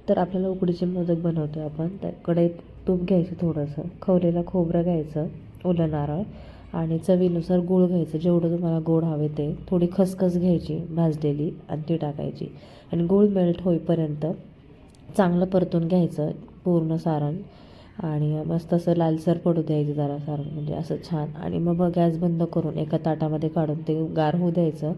तर आपल्याला उकडीचे मोदक बनवतो आपण. त्या कढईत तूप घ्यायचं, थोडंसं खवलेलं खोबरं घ्यायचं, ओलं नारळ आणि चवीनुसार गूळ घ्यायचं, जेवढं तुम्हाला गोड हवे ते. थोडी खसखस घ्यायची भाजलेली आणि ती टाकायची आणि गूळ मेल्ट होईपर्यंत चांगलं परतून घ्यायचं पूर्ण सारण आणि मस्त असं लालसर पडू द्यायचं जरा सारण, म्हणजे असं छान. आणि मग गॅस बंद करून एका ताटामध्ये काढून ते गार होऊ द्यायचं.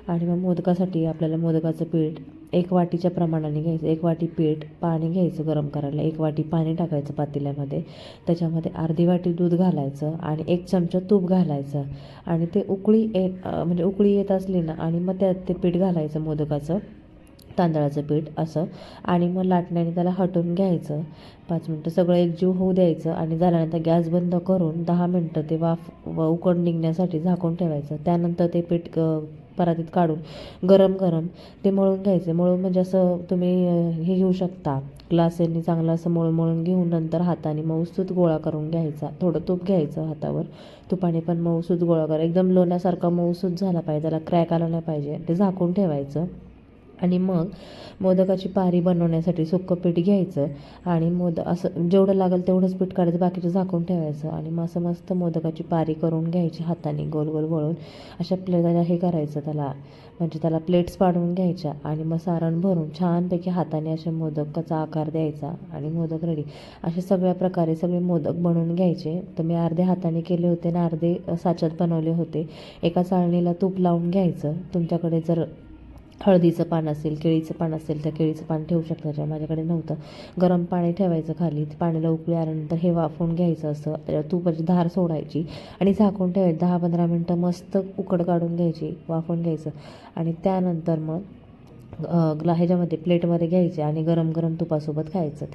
आणि मग मोदकासाठी आपल्याला मोदकाचं पीठ 1 वाटीच्या प्रमाणाने घ्यायचं. 1 वाटी पीठ, पाणी घ्यायचं गरम करायला, 1 वाटी पाणी टाकायचं पातेल्यामध्ये. त्याच्यामध्ये अर्धी वाटी दूध घालायचं आणि 1 चमचा तूप घालायचं आणि ते म्हणजे उकळी येत असली ना, आणि मग त्यात ते पीठ घालायचं मोदकाचं, तांदळाचं पीठ असं. आणि मग लाटण्याने त्याला हटवून घ्यायचं. 5 मिनटं सगळं एकजीव होऊ द्यायचं आणि झाल्यानंतर गॅस बंद करून 10 मिनटं ते उकड निघण्यासाठी झाकून ठेवायचं. त्यानंतर ते पीठ परातीत काढून गरम गरम ते मळून घ्यायचे. मळून म्हणजे असं तुम्ही हे घेऊ शकता, ग्लासेने चांगलं असं मळून घेऊन नंतर हाताने मऊसूत गोळा करून घ्यायचा. थोडं तूप घ्यायचं हातावर, तुपाने पण मऊसूत गोळा करा. एकदम लोण्यासारखा मऊसूत झाला पाहिजे, त्याला क्रॅक आला नाही पाहिजे. ते झाकून ठेवायचं. आणि मग मोदकाची पारी बनवण्यासाठी सुक्कं पीठ घ्यायचं आणि असं जेवढं लागेल तेवढंच पीठ काढायचं, बाकीचं झाकून ठेवायचं. आणि मग असं मस्त मोदकाची पारी करून घ्यायची हाताने गोल गोल वळून. अशा प्लेटला हे करायचं त्याला, म्हणजे त्याला प्लेट्स पाडून घ्यायच्या आणि मग सारण भरून छानपैकी हाताने अशा मोदकाचा आकार द्यायचा आणि मोदक रेडी. अशा सगळ्या प्रकारे सगळे मोदक बनवून घ्यायचे. तर मी अर्धे हाताने केले होते आणि अर्धे साच्यात बनवले होते. एका चाळणीला तूप लावून घ्यायचं. तुमच्याकडे जर हळदीचं पान असेल, केळीचं पान असेल तर केळीचं पान ठेवू शकता, त्याच्यावर माझ्याकडे नव्हतं. गरम पाणी ठेवायचं खाली, पाण्याला उकळी आल्यानंतर हे वाफवून घ्यायचं असं. त्याच्यावर तुपाची धार सोडायची आणि झाकून ठेवायचं. 10-15 मिनटं मस्त उकड काढून घ्यायची, वाफवून घ्यायचं. आणि त्यानंतर मग ह्याच्यामध्ये प्लेटमध्ये घ्यायचे आणि गरम गरम तुपासोबत खायचं.